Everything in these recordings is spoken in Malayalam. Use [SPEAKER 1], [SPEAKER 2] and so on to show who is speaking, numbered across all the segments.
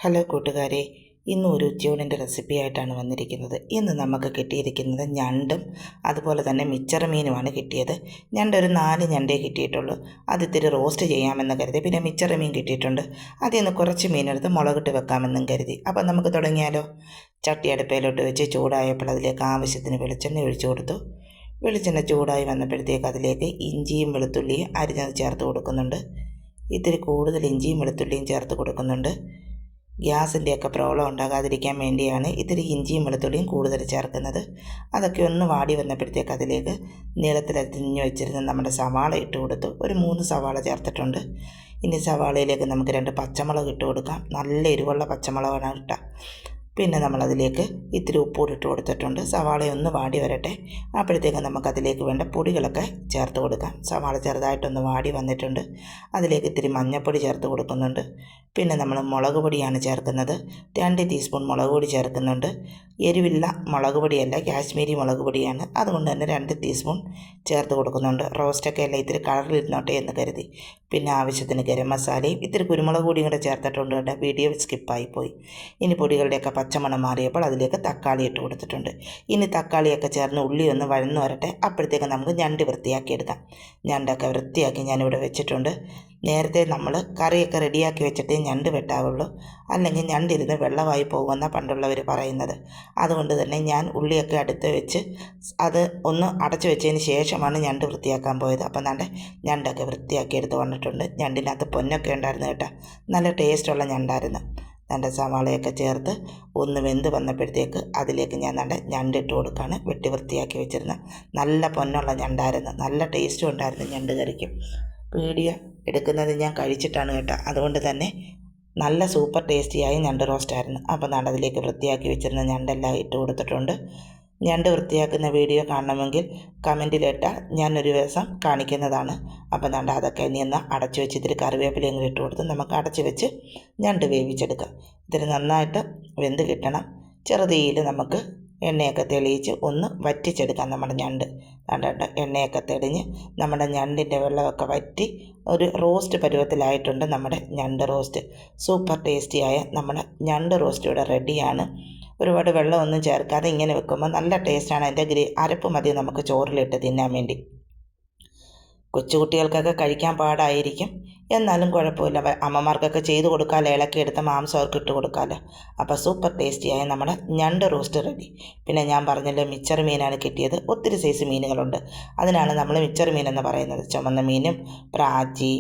[SPEAKER 1] ഹലോ കൂട്ടുകാരെ, ഇന്ന് ഒരു ഉച്ചയൂണിൻ്റെ റെസിപ്പി ആയിട്ടാണ് വന്നിരിക്കുന്നത്. ഇന്ന് നമുക്ക് കിട്ടിയിരിക്കുന്നത് ഞണ്ടും അതുപോലെ തന്നെ മിച്ചർ മീനുമാണ് കിട്ടിയത്. ഞണ്ടൊരു 4 ഞണ്ടേ കിട്ടിയിട്ടുള്ളൂ. അത് ഇത്തിരി റോസ്റ്റ് ചെയ്യാമെന്ന് കരുതി. പിന്നെ മിച്ചർ മീൻ കിട്ടിയിട്ടുണ്ട്. അതിൽ നിന്ന് കുറച്ച് മീനെടുത്ത് മുളകിട്ട് വെക്കാമെന്നും കരുതി. അപ്പം നമുക്ക് തുടങ്ങിയാലോ? ചട്ടി അടുപ്പയിലോട്ട് വെച്ച് ചൂടായപ്പോൾ അതിലേക്ക് ആവശ്യത്തിന് വെളിച്ചെണ്ണ ഒഴിച്ചു കൊടുത്തു. വെളിച്ചെണ്ണ ചൂടായി വന്നപ്പോഴത്തേക്ക് അതിലേക്ക് ഇഞ്ചിയും വെളുത്തുള്ളിയും അരിഞ്ഞത് ചേർത്ത് കൊടുക്കുന്നുണ്ട്. ഇത്തിരി കൂടുതൽ ഇഞ്ചിയും വെളുത്തുള്ളിയും ചേർത്ത് കൊടുക്കുന്നുണ്ട്. ഗ്യാസിൻ്റെയൊക്കെ പ്രോബ്ലം ഉണ്ടാകാതിരിക്കാൻ വേണ്ടിയാണ് ഇത്തിരി ഇഞ്ചിയും വെളുത്തുള്ളിയും കൂടുതൽ ചേർക്കുന്നത്. അതൊക്കെ ഒന്ന് വാടി വന്നപ്പോഴത്തേക്ക് അതിലേക്ക് നീളത്തിലരിഞ്ഞ് വെച്ചിരുന്ന നമ്മുടെ സവാള ഇട്ട് കൊടുത്തു. ഒരു 3 സവാള ചേർത്തിട്ടുണ്ട്. ഇനി സവാളയിലേക്ക് നമുക്ക് 2 പച്ചമുളക് ഇട്ട് കൊടുക്കാം. നല്ല എരിവുള്ള പച്ചമുളകാണ് ഇട്ട. പിന്നെ നമ്മളതിലേക്ക് ഇത്തിരി ഉപ്പൂടി ഇട്ട് കൊടുത്തിട്ടുണ്ട്. സവാളയൊന്ന് വാടി വരട്ടെ. അപ്പോഴത്തേക്ക് നമുക്കതിലേക്ക് വേണ്ട പൊടികളൊക്കെ ചേർത്ത് കൊടുക്കാം. സവാള ചെറുതായിട്ടൊന്ന് വാടി വന്നിട്ടുണ്ട്. അതിലേക്ക് ഇത്തിരി മഞ്ഞൾപ്പൊടി ചേർത്ത് കൊടുക്കുന്നുണ്ട്. പിന്നെ നമ്മൾ മുളക് പൊടിയാണ് ചേർക്കുന്നത്. 2 ടീസ്പൂൺ മുളക് പൊടി ചേർക്കുന്നുണ്ട്. എരിവില്ല മുളക് പൊടിയല്ല, കാശ്മീരി മുളക് പൊടിയാണ്. അതുകൊണ്ട് തന്നെ 2 ടീസ്പൂൺ ചേർത്ത് കൊടുക്കുന്നുണ്ട്. റോസ്റ്റൊക്കെ അല്ല, ഇത്തിരി കളറിലിരുന്നോട്ടെ എന്ന് കരുതി. പിന്നെ ആവശ്യത്തിന് ഗരം മസാലയും ഇത്തിരി കുരുമുളക് പൊടിയും കൂടെ ചേർത്തിട്ടുണ്ട് കേട്ടോ. വീഡിയോ സ്കിപ്പായിപ്പോയി. ഇനി പൊടികളുടെയൊക്കെ പച്ചമണം മാറിയപ്പോൾ അതിലേക്ക് തക്കാളി ഇട്ട് കൊടുത്തിട്ടുണ്ട്. ഇനി തക്കാളിയൊക്കെ ചേർന്ന് ഉള്ളി ഒന്ന് വഴന്നു വരട്ടെ. അപ്പോഴത്തേക്ക് നമുക്ക് ഞണ്ട് വൃത്തിയാക്കിയെടുക്കാം. ഞണ്ടൊക്കെ വൃത്തിയാക്കി ഞാനിവിടെ വെച്ചിട്ടുണ്ട്. നേരത്തെ നമ്മൾ കറിയൊക്കെ റെഡിയാക്കി വെച്ചിട്ടേ ഞണ്ട് വെട്ടാവുള്ളൂ, അല്ലെങ്കിൽ ഞണ്ടിരുന്ന് വെള്ളമായി പോകുമെന്നാണ് പണ്ടുള്ളവർ പറയുന്നത്. അതുകൊണ്ട് തന്നെ ഞാൻ ഉള്ളിയൊക്കെ അടുത്ത് വെച്ച് അത് ഒന്ന് അടച്ചു വെച്ചതിന് ശേഷമാണ് ഞണ്ട് വൃത്തിയാക്കാൻ പോയത്. അപ്പം നല്ല ഞണ്ടൊക്കെ വൃത്തിയാക്കി എടുത്ത് വന്നിട്ടുണ്ട്. ഞണ്ടിനകത്ത് പൊന്നൊക്കെ ഉണ്ടായിരുന്നു കേട്ടോ. നല്ല ടേസ്റ്റുള്ള ഞണ്ടായിരുന്നു. നല്ല സവാളയൊക്കെ ചേർത്ത് ഒന്ന് വെന്ത് വന്നപ്പോഴത്തേക്ക് അതിലേക്ക് ഞാൻ നല്ല ഞണ്ടിട്ട് കൊടുക്കുകയാണ്. വെട്ടി വൃത്തിയാക്കി വെച്ചിരുന്ന നല്ല പൊന്നുള്ള ഞണ്ടായിരുന്നു. നല്ല ടേസ്റ്റും ഉണ്ടായിരുന്നു ഞണ്ട് കറിക്കും. വീഡിയോ എടുക്കുന്നത് ഞാൻ കഴിച്ചിട്ടാണ് കേട്ടോ. അതുകൊണ്ട് തന്നെ നല്ല സൂപ്പർ ടേസ്റ്റിയായ ഞണ്ട് റോസ്റ്റായിരുന്നു. അപ്പോൾ നാളെ അതിലേക്ക് വൃത്തിയാക്കി വെച്ചിരുന്ന ഞണ്ടെല്ലാം ഇട്ട് കൊടുത്തിട്ടുണ്ട്. ഞണ്ട് വൃത്തിയാക്കുന്ന വീഡിയോ കാണണമെങ്കിൽ കമൻറ്റിലിട്ടാൽ ഞാനൊരു ദിവസം കാണിക്കുന്നതാണ്. അപ്പം നാണ്ട അതൊക്കെ ഇനി ഒന്ന് അടച്ചു വെച്ച് ഇത്തിരി കറിവേപ്പിലയും കൂടി ഇട്ട് കൊടുത്ത് നമുക്ക് അടച്ചു വെച്ച് ഞണ്ട് വേവിച്ചെടുക്കാം. ഇത്തിരി നന്നായിട്ട് വെന്ത് കിട്ടണം. ചെറുതീയിൽ നമുക്ക് എണ്ണയൊക്കെ തെളിയിച്ച് ഒന്ന് വറ്റിച്ചെടുക്കാം നമ്മുടെ ഞണ്ട്. കണ്ടിട്ട് എണ്ണയൊക്കെ തെളിഞ്ഞ് നമ്മുടെ ഞണ്ടിൻ്റെ വെള്ളമൊക്കെ വറ്റി ഒരു റോസ്റ്റ് പരുവത്തിലായിട്ടുണ്ട് നമ്മുടെ ഞണ്ട് റോസ്റ്റ്. സൂപ്പർ ടേസ്റ്റിയായ നമ്മുടെ ഞണ്ട് റോസ്റ്റ് ഇവിടെ റെഡിയാണ്. ഒരുപാട് വെള്ളമൊന്നും ചേർക്കാതെ ഇങ്ങനെ വെക്കുമ്പോൾ നല്ല ടേസ്റ്റാണ്. അതിൻ്റെ അരപ്പ് മതി നമുക്ക് ചോറിലിട്ട് തിന്നാൻ വേണ്ടി. കൊച്ചുകുട്ടികൾക്കൊക്കെ കഴിക്കാൻ പാടായിരിക്കും, എന്നാലും കുഴപ്പമില്ല. അമ്മമാർക്കൊക്കെ ചെയ്ത് കൊടുക്കാമല്ലോ. ഇളക്കി എടുത്ത മാംസം അവർക്ക് ഇട്ട് കൊടുക്കാമല്ലോ. അപ്പോൾ സൂപ്പർ ടേസ്റ്റിയായ നമ്മുടെ ഞണ്ട് റോസ്റ്റ് റെഡി. പിന്നെ ഞാൻ പറഞ്ഞല്ലോ, മിച്ചർ മീനാണ് കിട്ടിയത്. ഒത്തിരി സൈസ് മീനുകളുണ്ട്. അതിനാണ് നമ്മൾ മിച്ചർ മീനെന്ന് പറയുന്നത്. ചുമന്ന മീനും പ്രാച്ചി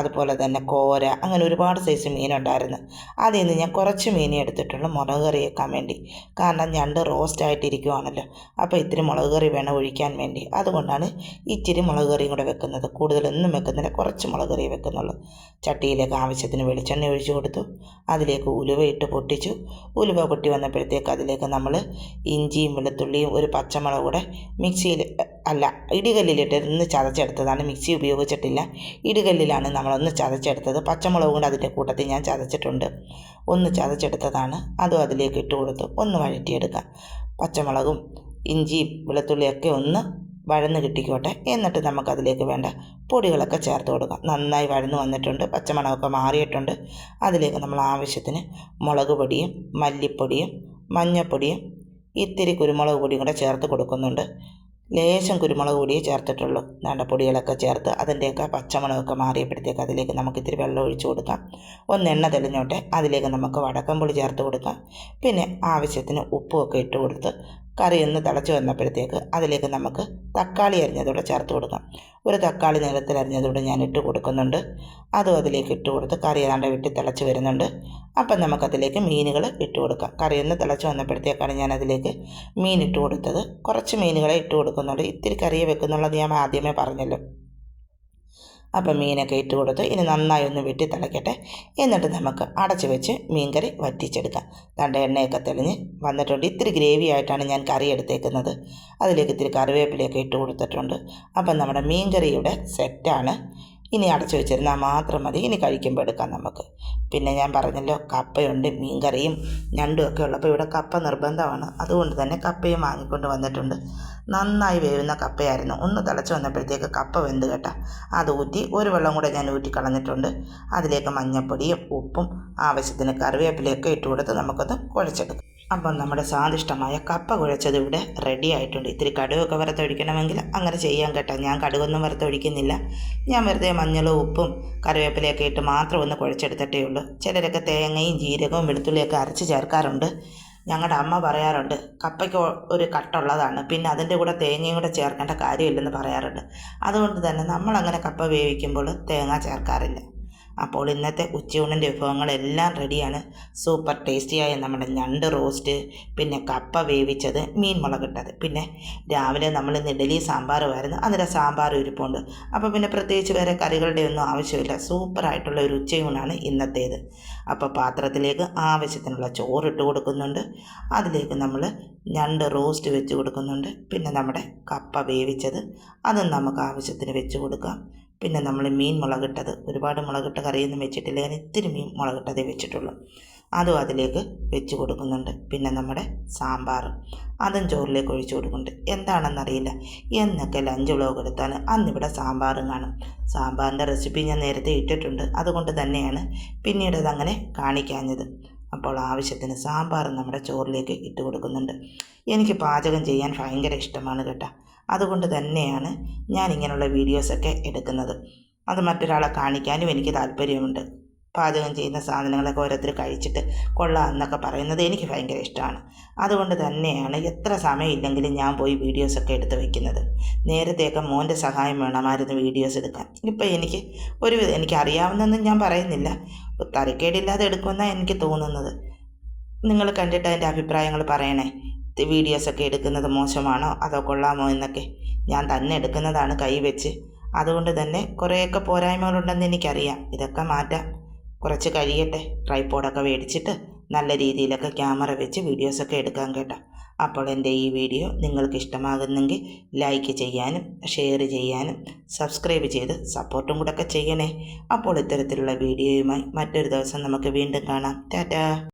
[SPEAKER 1] അതുപോലെ തന്നെ കോര, അങ്ങനെ ഒരുപാട് സൈസ് മീനുണ്ടായിരുന്നു. അതിൽ നിന്ന് ഞാൻ കുറച്ച് മീനെ എടുത്തിട്ടുള്ളൂ മുളക് കറി വെക്കാൻ വേണ്ടി. കാരണം ഞണ്ട് റോസ്റ്റായിട്ടിരിക്കുവാണല്ലോ. അപ്പോൾ ഇത്തിരി മുളക് കറി വേണം ഒഴിക്കാൻ വേണ്ടി. അതുകൊണ്ടാണ് ഇച്ചിരി മുളക് കറിയും കൂടെ വെക്കുന്നത്. കൂടുതലൊന്നും വെക്കുന്നില്ല, കുറച്ച് മുളക് കറി വെക്കുന്നുള്ളൂ. ചട്ടിയിലേക്ക് ആവശ്യത്തിന് വെളിച്ചെണ്ണ ഒഴിച്ചു കൊടുത്തു. അതിലേക്ക് ഉലുവ ഇട്ട് പൊട്ടിച്ചു. ഉലുവ പൊട്ടി വന്നപ്പോഴത്തേക്ക് അതിലേക്ക് നമ്മൾ ഇഞ്ചിയും വെളുത്തുള്ളിയും ഒരു പച്ചമുളക് കൂടെ മിക്സിയിൽ അല്ല ഇടികല്ലിലിട്ട് ഒന്ന് ചതച്ചെടുത്തതാണ്. മിക്സി ഉപയോഗിച്ചിട്ടില്ല, ഇടികല്ലിലാണ് നമ്മളൊന്ന് ചതച്ചെടുത്തത്. പച്ചമുളക് കൊണ്ട് അതിൻ്റെ കൂട്ടത്തിൽ ഞാൻ ചതച്ചിട്ടുണ്ട്. ഒന്ന് ചതച്ചെടുത്തതാണ്. അതും അതിലേക്ക് ഇട്ട് കൊടുത്തു. ഒന്ന് വഴറ്റിയെടുക്കാം. പച്ചമുളകും ഇഞ്ചിയും വെളുത്തുള്ളിയൊക്കെ ഒന്ന് വഴന്ന് കിട്ടിക്കോട്ടെ. എന്നിട്ട് നമുക്കതിലേക്ക് വേണ്ട പൊടികളൊക്കെ ചേർത്ത് കൊടുക്കാം. നന്നായി വഴന്ന് വന്നിട്ടുണ്ട്, പച്ചമണമൊക്കെ മാറിയിട്ടുണ്ട്. അതിലേക്ക് നമ്മൾ ആവശ്യത്തിന് മുളക് പൊടിയും മല്ലിപ്പൊടിയും മഞ്ഞൾപ്പൊടിയും ഇത്തിരി കുരുമുളക് പൊടിയും കൂടെ ചേർത്ത് കൊടുക്കുന്നുണ്ട്. ലേശം കുരുമുളക് പൊടിയെ ചേർത്തിട്ടുള്ളൂ. വേണ്ട പൊടികളൊക്കെ ചേർത്ത് അതിൻ്റെയൊക്കെ പച്ചമണമൊക്കെ മാറിയപ്പോഴത്തേക്ക് അതിലേക്ക് നമുക്ക് ഇത്തിരി വെള്ളം ഒഴിച്ചു കൊടുക്കാം. ഒന്ന് എണ്ണ തെളിഞ്ഞോട്ടെ. അതിലേക്ക് നമുക്ക് വടക്കംപുളി ചേർത്ത് കൊടുക്കാം. പിന്നെ ആവശ്യത്തിന് ഉപ്പുമൊക്കെ ഇട്ട് കൊടുത്ത് കറി ഒന്ന് തിളച്ച് വന്നപ്പോഴത്തേക്ക് അതിലേക്ക് നമുക്ക് തക്കാളി അരിഞ്ഞതോടെ ചേർത്ത് കൊടുക്കാം. ഒരു തക്കാളി നീളത്തിൽ അരിഞ്ഞതോടെ ഞാൻ ഇട്ട് കൊടുക്കുന്നുണ്ട്. അതും അതിലേക്ക് ഇട്ട് കൊടുത്ത് കറി ഏതാണ്ട് വിട്ട് തിളച്ച് വരുന്നുണ്ട്. അപ്പം നമുക്കതിലേക്ക് മീനുകൾ ഇട്ട് കൊടുക്കാം. കറി ഒന്ന് തിളച്ച് വന്നപ്പോഴത്തേക്കാണ് ഞാൻ അതിലേക്ക് മീൻ ഇട്ട് കൊടുത്തത്. കുറച്ച് മീനുകളെ ഇട്ട് കൊടുക്കുന്നുണ്ട്. ഇത്തിരി കറിയെ വെക്കുന്നുള്ളത് ഞാൻ ആദ്യമേ പറഞ്ഞല്ലോ. അപ്പം മീനൊക്കെ ഇട്ട് കൊടുത്ത് ഇനി നന്നായി ഒന്ന് വെട്ടി തിളയ്ക്കട്ടെ. എന്നിട്ട് നമുക്ക് അടച്ച് വെച്ച് മീൻകറി വറ്റിച്ചെടുക്കാം. ദാണ്ട എണ്ണയൊക്കെ തെളിഞ്ഞ് വന്നിട്ടുണ്ട്. ഇത്തിരി ഗ്രേവി ആയിട്ടാണ് ഞാൻ കറി എടുത്തേക്കുന്നത്. അതിലേക്ക് ഇത്തിരി കറിവേപ്പിലയൊക്കെ ഇട്ട് കൊടുത്തിട്ടുണ്ട്. അപ്പം നമ്മുടെ മീൻകറി ഇവിടെ സെറ്റാണ്. ഇനി അടച്ചു വെച്ചിരുന്നാൽ മാത്രം മതി. ഇനി കഴിക്കുമ്പോൾ എടുക്കാം നമുക്ക്. പിന്നെ ഞാൻ പറഞ്ഞല്ലോ, കപ്പയുണ്ട്, മീൻകറിയും ഞണ്ടും ഒക്കെ ഉള്ളപ്പോൾ ഇവിടെ കപ്പ നിർബന്ധമാണ്. അതുകൊണ്ട് തന്നെ കപ്പയും വാങ്ങിക്കൊണ്ട് വന്നിട്ടുണ്ട്. നന്നായി വേവുന്ന കപ്പയായിരുന്നു. ഒന്ന് തിളച്ച് വന്നപ്പോഴത്തേക്ക് കപ്പ വെന്ത് കേട്ടോ. അത് ഊറ്റി ഒരു വെള്ളം കൂടെ ഞാൻ ഊറ്റി കളഞ്ഞിട്ടുണ്ട്. അതിലേക്ക് മഞ്ഞൾപ്പൊടിയും ഉപ്പും ആവശ്യത്തിന് കറിവേപ്പിലയൊക്കെ ഇട്ട് കൊടുത്ത് നമുക്കൊന്ന് കുഴച്ചെടുക്കാം. അപ്പം നമ്മുടെ സ്വാദിഷ്ടമായ കപ്പ കുഴച്ചത് ഇവിടെ റെഡി ആയിട്ടുണ്ട്. ഇത്തിരി കടുകൊക്കെ വറുത്തൊഴിക്കണമെങ്കിൽ അങ്ങനെ ചെയ്യാൻ കേട്ടോ. ഞാൻ കടുകൊന്നും വറുത്തൊഴിക്കുന്നില്ല. ഞാൻ വെറുതെ മഞ്ഞളും ഉപ്പും കറിവേപ്പിലയൊക്കെ ഇട്ട് മാത്രം ഒന്ന് കുഴച്ചെടുത്തിട്ടേ ഉള്ളൂ. ചിലരൊക്കെ തേങ്ങയും ജീരകവും വെളുത്തുള്ളിയൊക്കെ അരച്ച് ചേർക്കാറുണ്ട്. ഞങ്ങളുടെ അമ്മ പറയാറുണ്ട് കപ്പയ്ക്ക് ഒരു കട്ടുള്ളതാണ്, പിന്നെ അതിൻ്റെ കൂടെ തേങ്ങയും കൂടെ ചേർക്കേണ്ട കാര്യമില്ലെന്ന് പറയാറുണ്ട്. അതുകൊണ്ട് തന്നെ നമ്മളങ്ങനെ കപ്പ വേവിക്കുമ്പോൾ തേങ്ങ ചേർക്കാറില്ല. അപ്പോൾ ഇന്നത്തെ ഉച്ചയൂണിൻ്റെ വിഭവങ്ങളെല്ലാം റെഡിയാണ്. സൂപ്പർ ടേസ്റ്റിയായ നമ്മുടെ ഞണ്ട് റോസ്റ്റ്, പിന്നെ കപ്പ വേവിച്ചത്, മീൻ മുളകിട്ടത്, പിന്നെ രാവിലെ നമ്മൾ ഇന്ന് ഇഡ്ഡലി സാമ്പാറുമായിരുന്നു. അതിൻ്റെ സാമ്പാർ ഇരിപ്പുണ്ട്. അപ്പോൾ പിന്നെ പ്രത്യേകിച്ച് വേറെ കറികളുടെ ഒന്നും ആവശ്യമില്ല. സൂപ്പറായിട്ടുള്ള ഒരു ഉച്ചയൂണാണ് ഇന്നത്തേത്. അപ്പോൾ പാത്രത്തിലേക്ക് ആവശ്യത്തിനുള്ള ചോറിട്ട് കൊടുക്കുന്നുണ്ട്. അതിലേക്ക് നമ്മൾ ഞണ്ട് റോസ്റ്റ് വെച്ച് കൊടുക്കുന്നുണ്ട്. പിന്നെ നമ്മുടെ കപ്പ വേവിച്ചത് അതും നമുക്ക് ആവശ്യത്തിന് വെച്ച് കൊടുക്കാം. പിന്നെ നമ്മൾ മീൻ മുളകിട്ടത്, ഒരുപാട് മുളകിട്ട കറിയൊന്നും വെച്ചിട്ടില്ല, ഞാൻ ഇത്തിരി മീൻ മുളകിട്ടതേ വെച്ചിട്ടുള്ളൂ. അതും അതിലേക്ക് വെച്ച് കൊടുക്കുന്നുണ്ട്. പിന്നെ നമ്മുടെ സാമ്പാർ അതും ചോറിലേക്ക് ഒഴിച്ചു കൊടുക്കുന്നുണ്ട്. എന്താണെന്നറിയില്ല, എന്നൊക്കെ ലഞ്ച് വ്ലോഗ് എടുത്താൽ അന്നിവിടെ സാമ്പാറും കാണും. സാമ്പാറിൻ്റെ റെസിപ്പി ഞാൻ നേരത്തെ ഇട്ടിട്ടുണ്ട്. അതുകൊണ്ട് തന്നെയാണ് പിന്നീട് അതങ്ങനെ കാണിക്കാഞ്ഞത്. അപ്പോൾ ആവശ്യത്തിന് സാമ്പാർ നമ്മുടെ ചോറിലേക്ക് ഇട്ട് കൊടുക്കുന്നുണ്ട്. എനിക്ക് പാചകം ചെയ്യാൻ ഭയങ്കര ഇഷ്ടമാണ് കേട്ടോ. അതുകൊണ്ട് തന്നെയാണ് ഞാൻ ഇങ്ങനെയുള്ള വീഡിയോസൊക്കെ എടുക്കുന്നത്. അത് മറ്റൊരാളെ കാണിക്കാനും എനിക്ക് താല്പര്യമുണ്ട്. പാചകം ചെയ്യുന്ന സാധനങ്ങളൊക്കെ ഓരോരുത്തർ കഴിച്ചിട്ട് കൊള്ളാം എന്നൊക്കെ പറയുന്നത് എനിക്ക് ഭയങ്കര ഇഷ്ടമാണ്. അതുകൊണ്ട് തന്നെയാണ് എത്ര സമയമില്ലെങ്കിലും ഞാൻ പോയി വീഡിയോസൊക്കെ എടുത്ത് വയ്ക്കുന്നത്. നേരത്തെയൊക്കെ മോൻ്റെ സഹായം വേണമായിരുന്നു വീഡിയോസ് എടുക്കാൻ. ഇപ്പം എനിക്ക് അറിയാവുന്നതെന്നും ഞാൻ പറയുന്നില്ല, തരക്കേടില്ലാതെ എടുക്കുമെന്നാണ് എനിക്ക് തോന്നുന്നത്. നിങ്ങൾ കണ്ടിട്ട് അതിൻ്റെ അഭിപ്രായങ്ങൾ പറയണേ. വീഡിയോസൊക്കെ എടുക്കുന്നത് മോശമാണോ അതോ കൊള്ളാമോ എന്നൊക്കെ. ഞാൻ തന്നെ എടുക്കുന്നതാണ് കൈവച്ച്. അതുകൊണ്ട് തന്നെ കുറേയൊക്കെ പോരായ്മകളുണ്ടെന്ന് എനിക്കറിയാം. ഇതൊക്കെ മാറ്റാം. കുറച്ച് കഴിയട്ടെ. ട്രൈപോഡൊക്കെ മേടിച്ചിട്ട് നല്ല രീതിയിലൊക്കെ ക്യാമറ വെച്ച് വീഡിയോസൊക്കെ എടുക്കാൻ കേട്ടോ. അപ്പോൾ എൻ്റെ ഈ വീഡിയോ നിങ്ങൾക്ക് ഇഷ്ടമാകുന്നെങ്കിൽ ലൈക്ക് ചെയ്യാനും ഷെയർ ചെയ്യാനും സബ്സ്ക്രൈബ് ചെയ്ത് സപ്പോർട്ടും കൂടെ ഒക്കെ ചെയ്യണേ. അപ്പോൾ ഇത്തരത്തിലുള്ള വീഡിയോയുമായി മറ്റൊരു ദിവസം നമുക്ക് വീണ്ടും കാണാം. ടാറ്റാ.